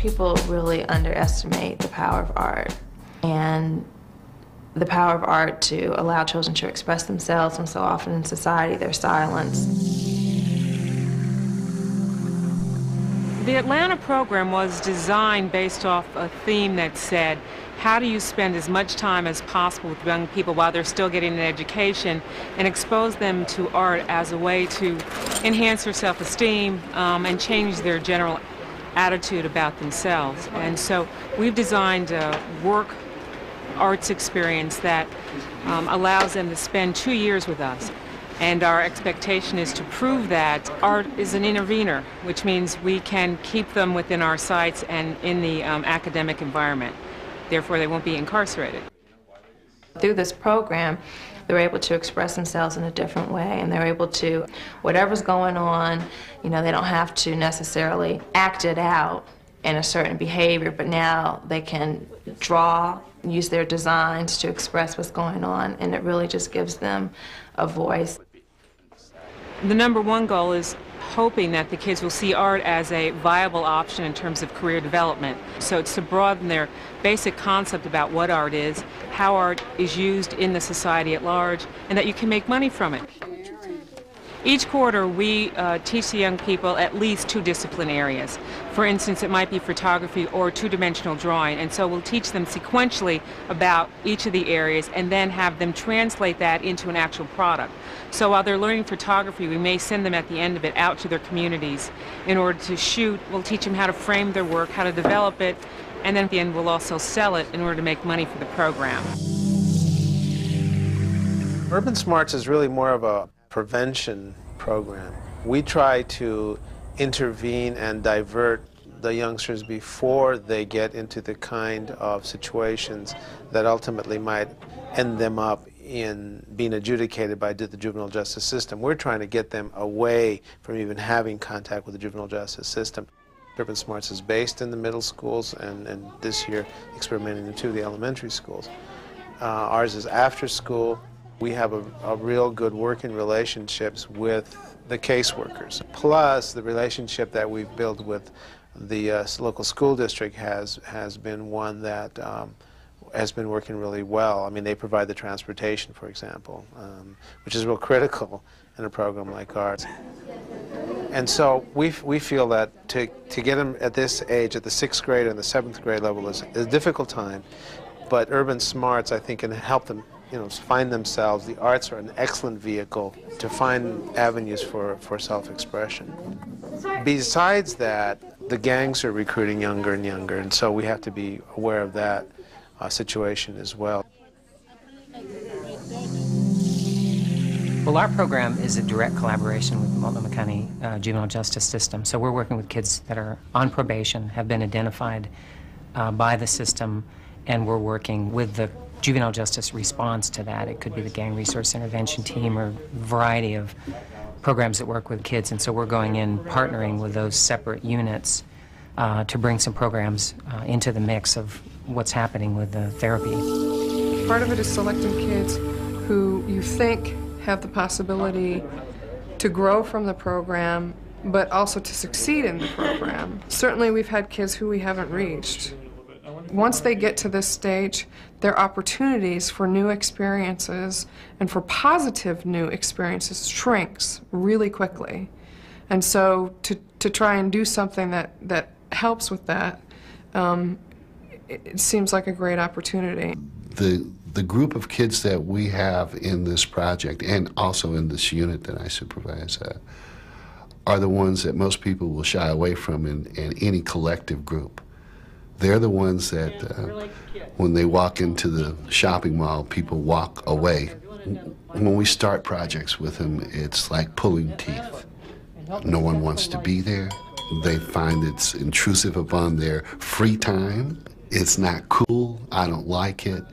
People really underestimate the power of art and the power of art to allow children to express themselves, and so often in society they're silenced. The Atlanta program was designed based off a theme that said, how do you spend as much time as possible with young people while they're still getting an education and expose them to art as a way to enhance their self-esteem and change their general attitude about themselves. And so we've designed a work arts experience that allows them to spend 2 years with us. And our expectation is to prove that art is an intervener, which means we can keep them within our sights and in the academic environment. Therefore, they won't be incarcerated. Through this program, they're able to express themselves in a different way, and they're able to, whatever's going on, you know, they don't have to necessarily act it out in a certain behavior, but now they can draw, use their designs to express what's going on, and it really just gives them a voice. The number one goal is hoping that the kids will see art as a viable option in terms of career development. So it's to broaden their basic concept about what art is, how art is used in the society at large, and that you can make money from it. Each quarter, we teach the young people at least 2 discipline areas. For instance, it might be photography or two-dimensional drawing, and so we'll teach them sequentially about each of the areas and then have them translate that into an actual product. So while they're learning photography, we may send them at the end of it out to their communities in order to shoot. We'll teach them how to frame their work, how to develop it, and then at the end we'll also sell it in order to make money for the program. Urban Smarts is really more of a prevention program. We try to intervene and divert the youngsters before they get into the kind of situations that ultimately might end them up in being adjudicated by the juvenile justice system. We're trying to get them away from even having contact with the juvenile justice system. Urban Smarts is based in the middle schools and this year experimenting in 2 of the elementary schools. Ours is after school. We have a real good working relationships with the caseworkers. Plus, the relationship that we've built with the local school district has been one that has been working really well. I mean, they provide the transportation, for example, which is real critical in a program like ours. And so we feel that to get them at this age, at the 6th grade and the 7th grade level, is a difficult time. But Urban Smarts, I think, can help them, you know, find themselves. The arts are an excellent vehicle to find avenues for self-expression. Besides that, the gangs are recruiting younger and younger, and so we have to be aware of that situation as well. Well, our program is a direct collaboration with the Multnomah County Juvenile Justice System. So we're working with kids that are on probation, have been identified by the system, and we're working with the juvenile justice response to that. It could be the Gang Resource Intervention Team or a variety of programs that work with kids. And so we're going in partnering with those separate units to bring some programs into the mix of what's happening with the therapy. Part of it is selecting kids who you think have the possibility to grow from the program, but also to succeed in the program. Certainly we've had kids who we haven't reached. Once they get to this stage, their opportunities for new experiences and for positive new experiences shrinks really quickly. And so to try and do something that helps with that, it seems like a great opportunity. The group of kids that we have in this project and also in this unit that I supervise are the ones that most people will shy away from in any collective group. They're the ones that when they walk into the shopping mall, people walk away. When we start projects with them, it's like pulling teeth. No one wants to be there. They find it's intrusive upon their free time. It's not cool. I don't like it.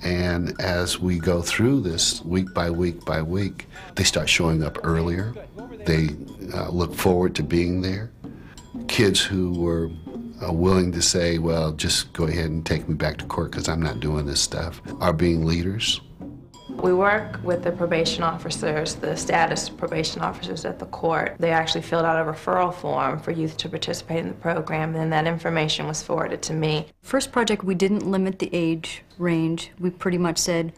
And as we go through this week by week by week, they start showing up earlier. They look forward to being there. Kids who were willing to say, well, just go ahead and take me back to court because I'm not doing this stuff, are being leaders. We work with the probation officers, the status probation officers at the court. They actually filled out a referral form for youth to participate in the program, and that information was forwarded to me. First project, we didn't limit the age range. We pretty much said,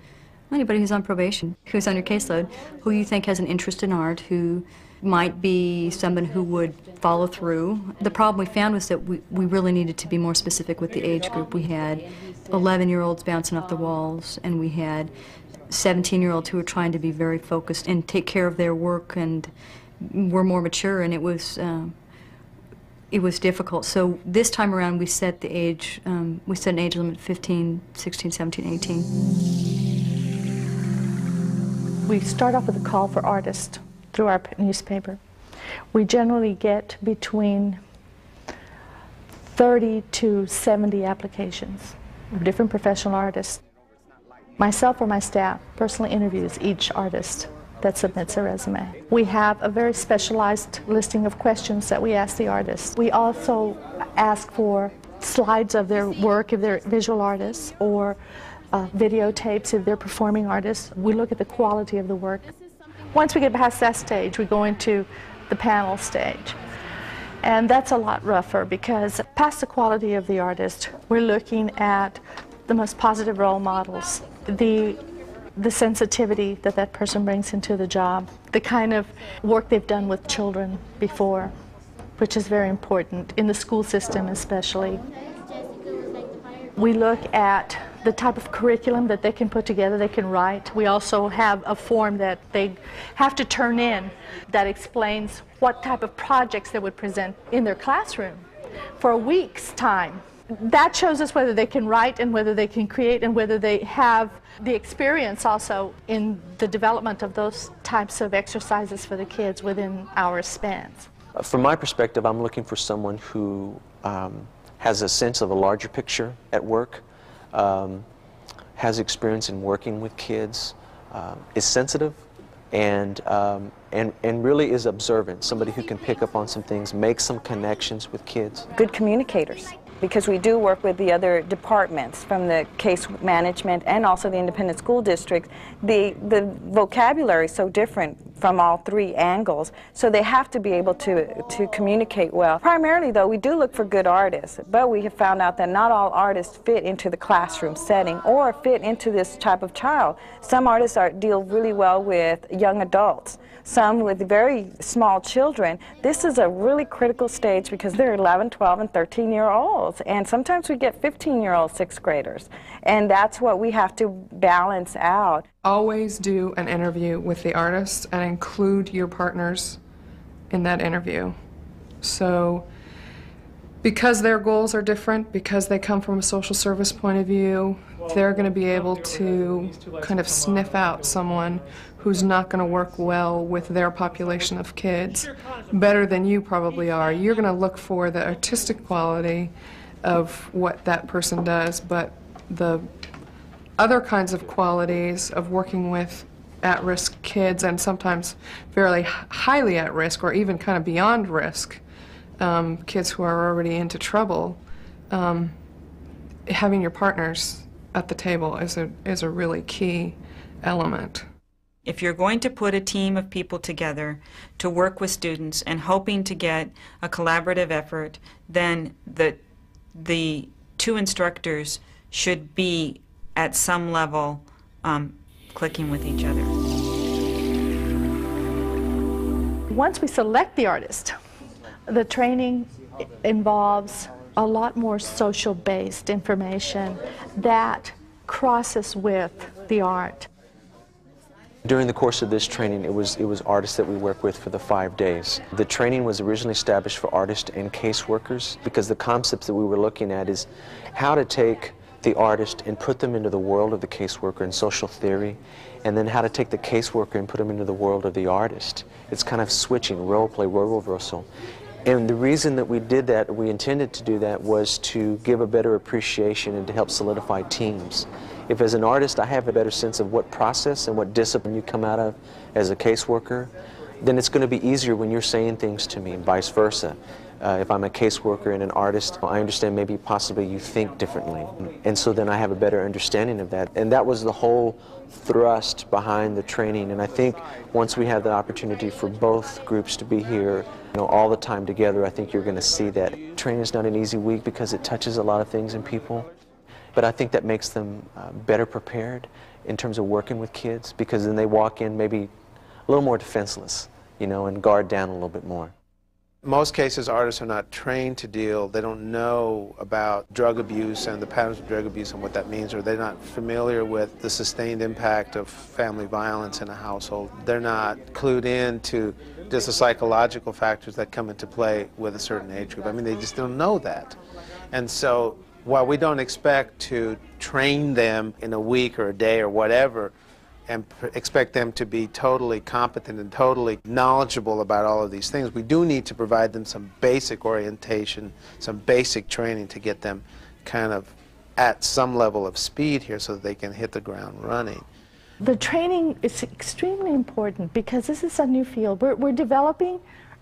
anybody who's on probation, who's on your caseload, who you think has an interest in art, who might be someone who would follow through. The problem we found was that we really needed to be more specific with the age group. We had 11-year-olds bouncing off the walls, and we had 17-year-olds who were trying to be very focused and take care of their work and were more mature, and it was difficult. So this time around we set the age, we set an age limit 15, 16, 17, 18. We start off with a call for artists through our newspaper. We generally get between 30 to 70 applications of different professional artists. Myself or my staff personally interviews each artist that submits a resume. We have a very specialized listing of questions that we ask the artists. We also ask for slides of their work if they're visual artists, or videotapes if they're performing artists. We look at the quality of the work. Once we get past that stage, we go into the panel stage. And that's a lot rougher, because past the quality of the artist, we're looking at the most positive role models, the sensitivity that that person brings into the job, the kind of work they've done with children before, which is very important, in the school system especially. We look at the type of curriculum that they can put together, they can write. We also have a form that they have to turn in that explains what type of projects they would present in their classroom for a week's time. That shows us whether they can write and whether they can create and whether they have the experience also in the development of those types of exercises for the kids within our spans. From my perspective, I'm looking for someone who has a sense of a larger picture at work, has experience in working with kids, is sensitive, and really is observant, somebody who can pick up on some things, make some connections with kids. Good communicators, because we do work with the other departments from the case management and also the independent school district. The vocabulary is so different from all three angles, so they have to be able to communicate well. Primarily though, we do look for good artists, but we have found out that not all artists fit into the classroom setting or fit into this type of child. Some artists deal really well with young adults, some with very small children. This is a really critical stage because they're 11, 12, and 13-year-olds, and sometimes we get 15-year-old sixth graders, and that's what we have to balance out. Always do an interview with the artist and include your partners in that interview. So, because their goals are different, because they come from a social service point of view, they're going to be able to kind of sniff out someone who's not going to work well with their population of kids better than you probably are. You're going to look for the artistic quality of what that person does, but the other kinds of qualities of working with at-risk kids, and sometimes fairly highly at risk or even kind of beyond risk, kids who are already into trouble, having your partners at the table is a really key element. If you're going to put a team of people together to work with students and hoping to get a collaborative effort, then the two instructors should be at some level clicking with each other. Once we select the artist, the training involves a lot more social-based information that crosses with the art. During the course of this training, it was artists that we work with for the 5 days. The training was originally established for artists and caseworkers, because the concepts that we were looking at is how to take the artist and put them into the world of the caseworker in social theory, and then how to take the caseworker and put them into the world of the artist. It's kind of switching, role play, role reversal. And the reason that we did that, we intended to do that, was to give a better appreciation and to help solidify teams. If as an artist I have a better sense of what process and what discipline you come out of as a caseworker, then it's going to be easier when you're saying things to me, and vice versa. If I'm a caseworker and an artist, I understand maybe possibly you think differently. And so then I have a better understanding of that. And that was the whole thrust behind the training. And I think once we have the opportunity for both groups to be here, all the time together, I think you're going to see that. Training is not an easy week because it touches a lot of things in people. But I think that makes them better prepared in terms of working with kids, because then they walk in maybe a little more defenseless, and guard down a little bit more. In most cases, artists are not trained to deal. They don't know about drug abuse and the patterns of drug abuse and what that means, or they're not familiar with the sustained impact of family violence in a household. They're not clued in to just the psychological factors that come into play with a certain age group. I mean, they just don't know that. And so while we don't expect to train them in a week or a day or whatever, and expect them to be totally competent and totally knowledgeable about all of these things, we do need to provide them some basic orientation, some basic training to get them kind of at some level of speed here so that they can hit the ground running. The training is extremely important because this is a new field. We're developing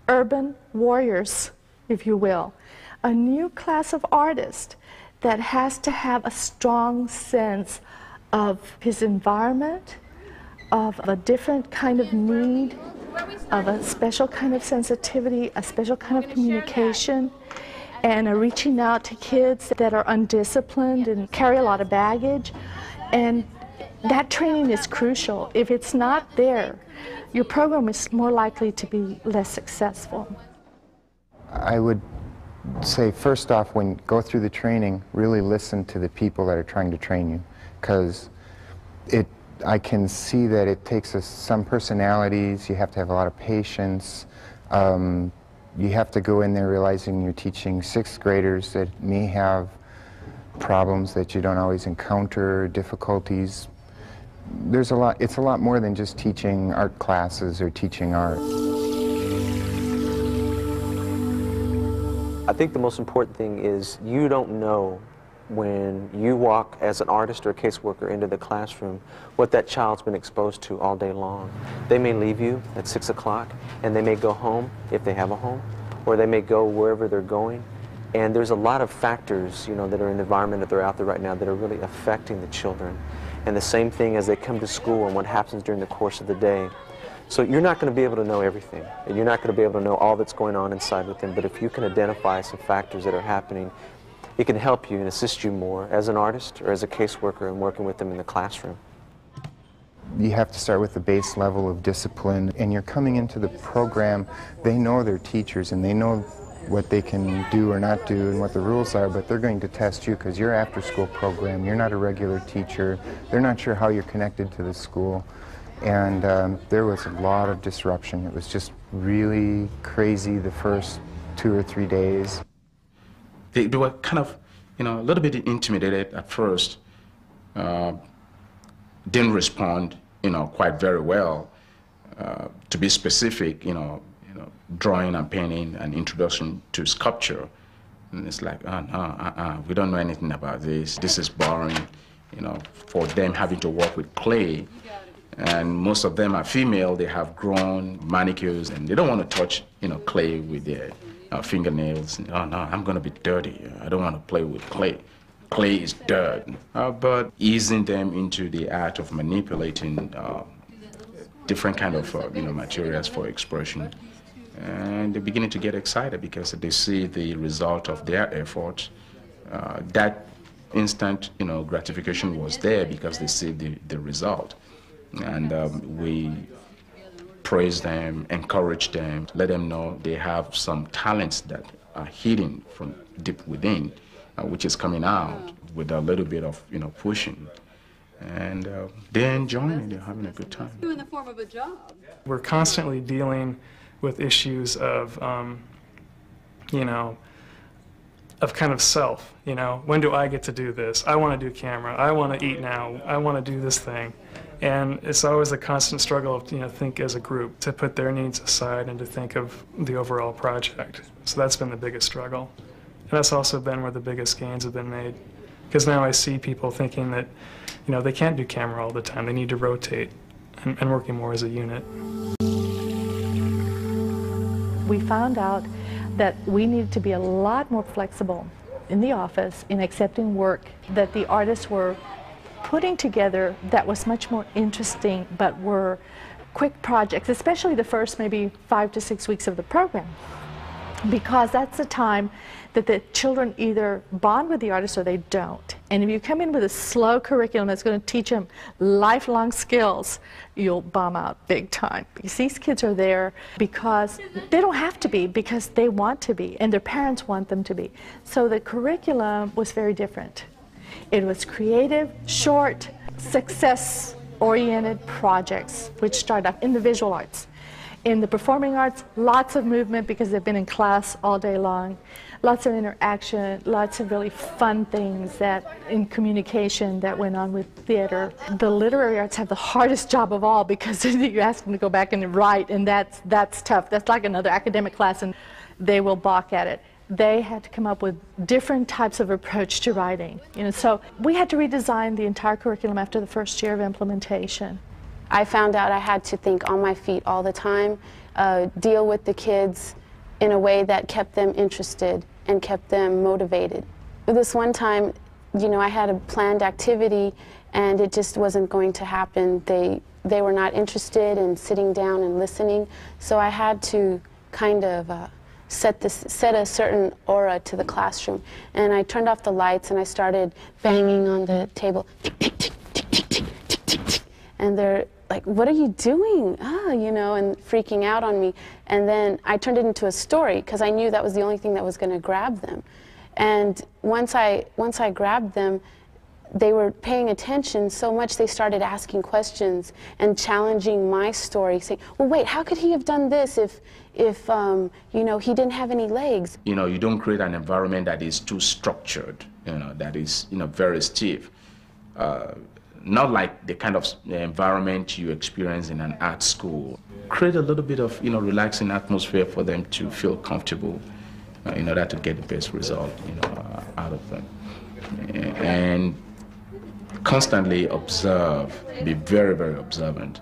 urban warriors, if you will, a new class of artists that has to have a strong sense of his environment, of a different kind of need, of a special kind of sensitivity, a special kind of communication, and a reaching out to kids that are undisciplined and carry a lot of baggage. And that training is crucial. If it's not there, your program is more likely to be less successful. I would say, first off, when you go through the training, really listen to the people that are trying to train you, because I can see that it takes some personalities. You have to have a lot of patience. You have to go in there realizing you're teaching sixth graders that may have problems that you don't always encounter, difficulties. It's a lot more than just teaching art classes or teaching art. I think the most important thing is you don't know when you walk as an artist or a caseworker into the classroom what that child's been exposed to all day long. They may leave you at 6 o'clock and they may go home if they have a home, or they may go wherever they're going. And there's a lot of factors, that are in the environment that they're out there right now that are really affecting the children. And the same thing as they come to school and what happens during the course of the day. So you're not going to be able to know everything, and you're not going to be able to know all that's going on inside with them, but if you can identify some factors that are happening, it can help you and assist you more as an artist or as a caseworker in working with them in the classroom. You have to start with the base level of discipline, and you're coming into the program, they know their teachers and they know what they can do or not do and what the rules are, but they're going to test you because you're after-school program, you're not a regular teacher, they're not sure how you're connected to the school, and there was a lot of disruption. It was just really crazy the first 2 or 3 days. They were kind of, a little bit intimidated at first, didn't respond, quite very well. To be specific, drawing and painting, an introduction to sculpture, and it's like, oh no, we don't know anything about this. This is boring, for them having to work with clay. And most of them are female. They have grown manicures, and they don't want to touch, clay with their fingernails. Oh no, I'm going to be dirty. I don't want to play with clay. Clay is dirt. But easing them into the art of manipulating different kind of materials for expression, and they're beginning to get excited because they see the result of their efforts. That instant gratification was there because they see the result, and we praise them, encourage them, let them know they have some talents that are hidden from deep within, which is coming out with a little bit of pushing. And they're enjoying it, they're having a good time. In the form of a job. We're constantly dealing with issues of, of kind of self, when do I get to do this? I want to do camera, I want to eat now, I want to do this thing. And it's always a constant struggle of, think as a group, to put their needs aside and to think of the overall project. So that's been the biggest struggle. And that's also been where the biggest gains have been made. Because now I see people thinking that, they can't do camera all the time. They need to rotate and working more as a unit. We found out that we needed to be a lot more flexible in the office in accepting work that the artists were putting together that was much more interesting, but were quick projects, especially the first maybe 5 to 6 weeks of the program, because that's the time that the children either bond with the artist or they don't. And if you come in with a slow curriculum that's going to teach them lifelong skills, you'll bomb out big time. Because these kids are there because they don't have to be, because they want to be, and their parents want them to be. So the curriculum was very different. It was creative, short, success-oriented projects, which start off in the visual arts. In the performing arts, lots of movement because they've been in class all day long. Lots of interaction, lots of really fun things that in communication that went on with theater. The literary arts have the hardest job of all because you ask them to go back and write, and that's tough. That's like another academic class, and they will balk at it. They had to come up with different types of approach to writing. So we had to redesign the entire curriculum after the first year of implementation. I found out I had to think on my feet all the time, deal with the kids in a way that kept them interested and kept them motivated. This one time, I had a planned activity and it just wasn't going to happen. They were not interested in sitting down and listening, so I had to kind of set a certain aura to the classroom. And I turned off the lights and I started banging on the table, tick, tick, tick, tick, tick, tick, tick, tick, tick. And they're like, what are you doing? And freaking out on me. And then I turned it into a story because I knew that was the only thing that was going to grab them. And once I grabbed them, they were paying attention so much they started asking questions and challenging my story, saying, well, wait, how could he have done this if he didn't have any legs? You don't create an environment that is too structured, that is, very stiff. Not like the kind of environment you experience in an art school. Create a little bit of, relaxing atmosphere for them to feel comfortable in order to get the best result, out of them. And constantly observe, be very, very observant,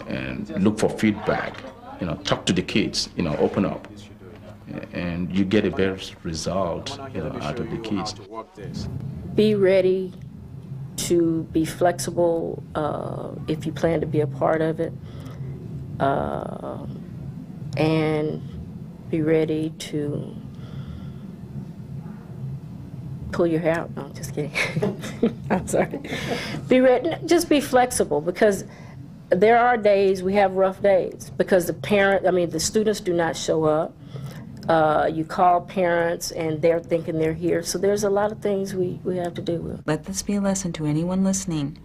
and look for feedback. Talk to the kids, open up, and you get a better result, out of the kids. Be ready to be flexible if you plan to be a part of it, and be ready to pull your hair out. No, I'm just kidding. I'm sorry. Be ready. Just be flexible, because there are days, we have rough days, because the students do not show up. You call parents and they're thinking they're here. So there's a lot of things we have to deal with. Let this be a lesson to anyone listening.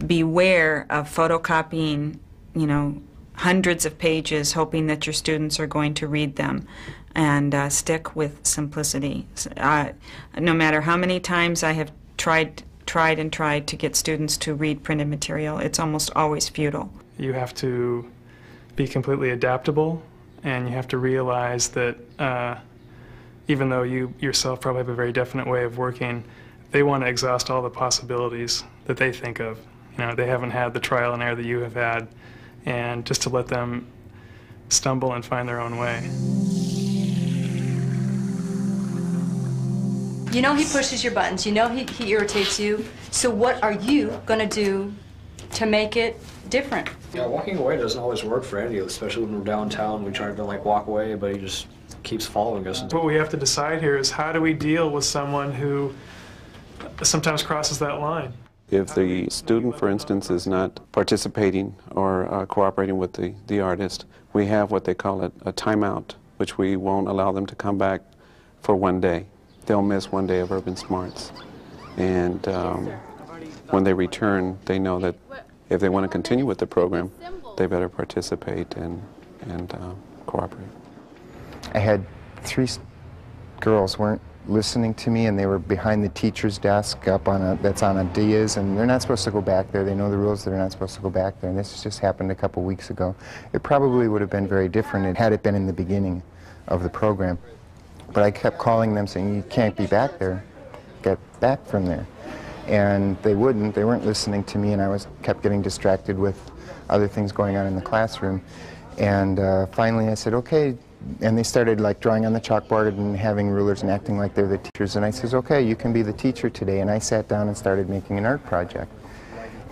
Beware of photocopying, hundreds of pages, hoping that your students are going to read them. And stick with simplicity. No matter how many times I have tried to get students to read printed material, it's almost always futile. You have to be completely adaptable, and you have to realize that even though you yourself probably have a very definite way of working, they want to exhaust all the possibilities that they think of. They haven't had the trial and error that you have had, and just to let them stumble and find their own way. He pushes your buttons. He irritates you. So what are you going to do to make it different? Yeah, walking away doesn't always work for Andy, especially when we're downtown. We try to walk away, but he just keeps following us. What we have to decide here is, how do we deal with someone who sometimes crosses that line? If the student, for instance, is not participating or cooperating with the artist, we have what they call a timeout, which we won't allow them to come back for one day. They'll miss one day of Urban Smarts. And when they return, they know that if they want to continue with the program, they better participate and cooperate. I had 3 girls weren't listening to me, and they were behind the teacher's desk up on that's on a dais, and they're not supposed to go back there. They know the rules, they're not supposed to go back there, and this just happened a couple weeks ago. It probably would have been very different had it been in the beginning of the program. But I kept calling them saying, you can't be back there, get back from there. And they wouldn't, they weren't listening to me, and I kept getting distracted with other things going on in the classroom. And finally I said, okay, and they started like drawing on the chalkboard and having rulers and acting like they're the teachers. And I says, okay, you can be the teacher today. And I sat down and started making an art project.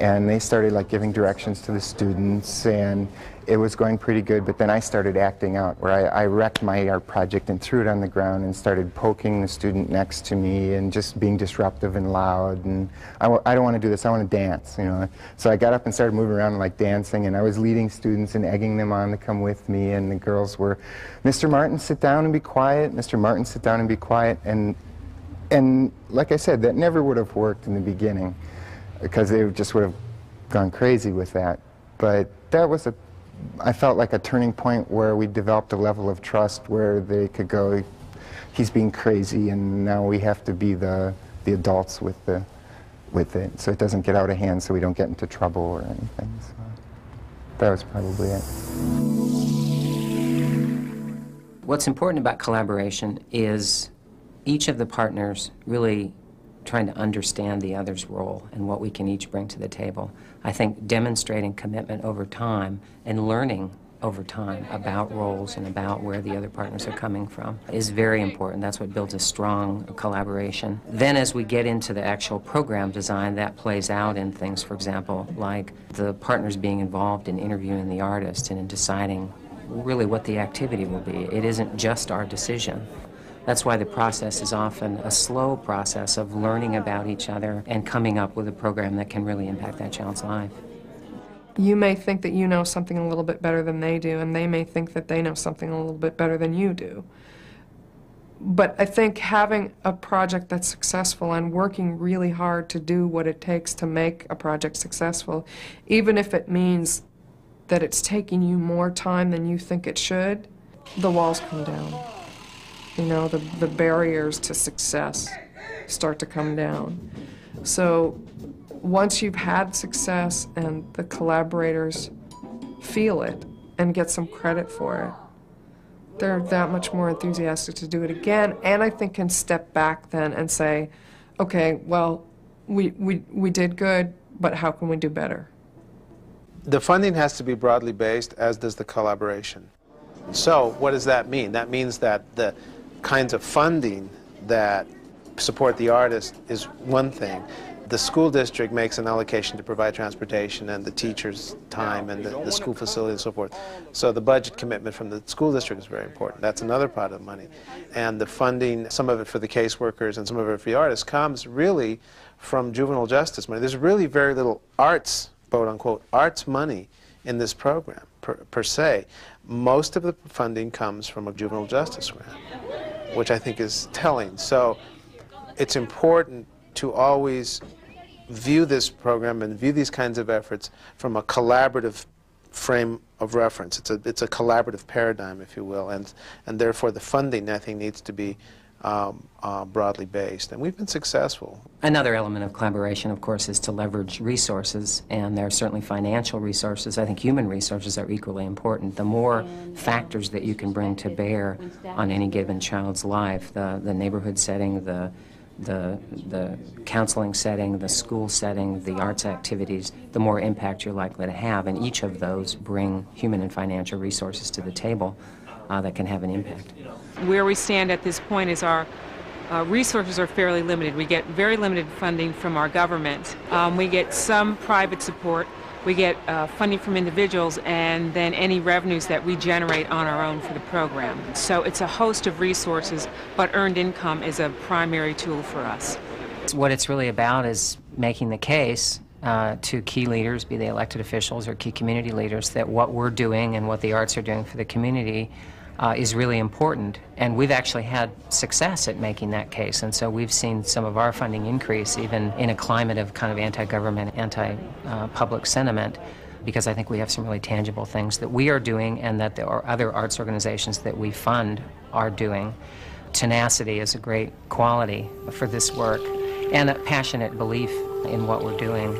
And they started like giving directions to the students, and it was going pretty good. But then I started acting out, where I wrecked my art project and threw it on the ground and started poking the student next to me and just being disruptive and loud. And I don't want to do this, I want to dance, you know. So I got up and started moving around like dancing, and I was leading students and egging them on to come with me. And the girls were, Mr. Martin, sit down and be quiet. Mr. Martin, sit down and be quiet. And like I said, that never would have worked in the beginning, because they just would have gone crazy with that. But that was I felt like a turning point where we developed a level of trust where they could go, he's being crazy, and now we have to be the adults with it, so it doesn't get out of hand, so we don't get into trouble or anything. So that was probably it. What's important about collaboration is each of the partners really trying to understand the other's role and what we can each bring to the table. I think demonstrating commitment over time and learning over time about roles and about where the other partners are coming from is very important. That's what builds a strong collaboration. Then as we get into the actual program design, that plays out in things, for example, like the partners being involved in interviewing the artist and in deciding really what the activity will be. It isn't just our decision. That's why the process is often a slow process of learning about each other and coming up with a program that can really impact that child's life. You may think that you know something a little bit better than they do, and they may think that they know something a little bit better than you do. But I think having a project that's successful and working really hard to do what it takes to make a project successful, even if it means that it's taking you more time than you think it should, the walls come down. You know, the barriers to success start to come down. So once you've had success and the collaborators feel it and get some credit for it, they're that much more enthusiastic to do it again, and I think can step back then and say, okay, well, we did good, but how can we do better? The funding has to be broadly based, as does the collaboration. So what does that mean? That means that the kinds of funding that support the artist is one thing. The school district makes an allocation to provide transportation and the teacher's time and the school facility and so forth. So the budget commitment from the school district is very important. That's another part of the money. And the funding, some of it for the caseworkers and some of it for the artists, comes really from juvenile justice money. There's really very little arts, quote unquote, arts money in this program per se. Most of the funding comes from a juvenile justice grant, which I think is telling. So it's important to always view this program and view these kinds of efforts from a collaborative frame of reference. It's a collaborative paradigm, if you will, and therefore the funding, I think, needs to be broadly based, and we've been successful. Another element of collaboration, of course, is to leverage resources, and there are certainly financial resources. I think human resources are equally important. The more factors that you can bring to bear on any given child's life, the neighborhood setting, the counseling setting, the school setting, the arts activities, the more impact you're likely to have, and each of those bring human and financial resources to the table that can have an impact. Where we stand at this point is our resources are fairly limited. We get very limited funding from our government. We get some private support. We get funding from individuals, and then any revenues that we generate on our own for the program. So it's a host of resources, but earned income is a primary tool for us. What it's really about is making the case to key leaders, be they elected officials or key community leaders, that what we're doing and what the arts are doing for the community is really important. And we've actually had success at making that case. And so we've seen some of our funding increase even in a climate of kind of anti-government, anti-public sentiment, because I think we have some really tangible things that we are doing and that there are other arts organizations that we fund are doing. Tenacity is a great quality for this work, and a passionate belief in what we're doing.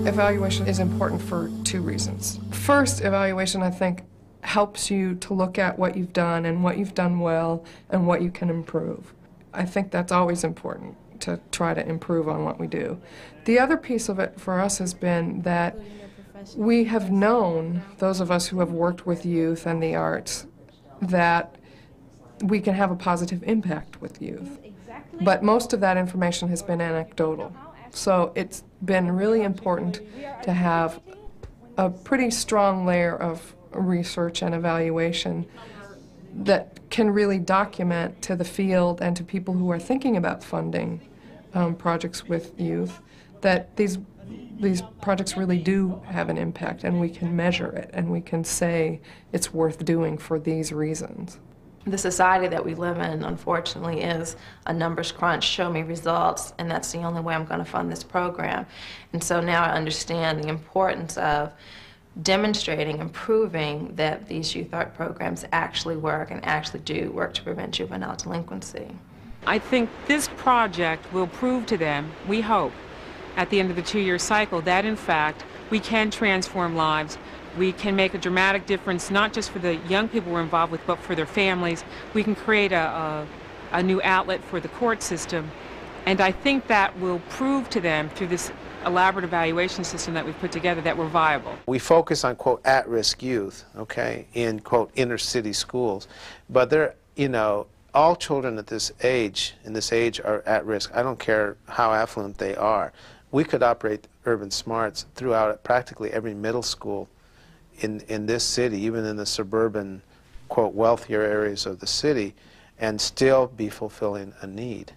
Evaluation is important for two reasons. First, evaluation, I think, helps you to look at what you've done and what you've done well and what you can improve. I think that's always important, to try to improve on what we do. The other piece of it for us has been that We have known, those of us who have worked with youth and the arts, that we can have a positive impact with youth. But most of that information has been anecdotal. So it's been really important to have a pretty strong layer of research and evaluation that can really document to the field and to people who are thinking about funding projects with youth that these projects really do have an impact, and we can measure it, and we can say it's worth doing for these reasons. The society that we live in, unfortunately, is a numbers crunch, show me results, and that's the only way I'm going to fund this program. And so now I understand the importance of demonstrating and proving that these youth art programs actually work and actually do work to prevent juvenile delinquency. I think this project will prove to them, we hope, at the end of the 2-year cycle, that in fact we can transform lives. We can make a dramatic difference, not just for the young people we're involved with, but for their families. We can create a new outlet for the court system. And I think that will prove to them through this elaborate evaluation system that we've put together that we're viable. We focus on, quote, at-risk youth, okay, in, quote, inner city schools. But they're, you know, all children at this age, are at risk. I don't care how affluent they are. We could operate urban smarts throughout practically every middle school in this city, even in the suburban, quote, wealthier areas of the city, and still be fulfilling a need.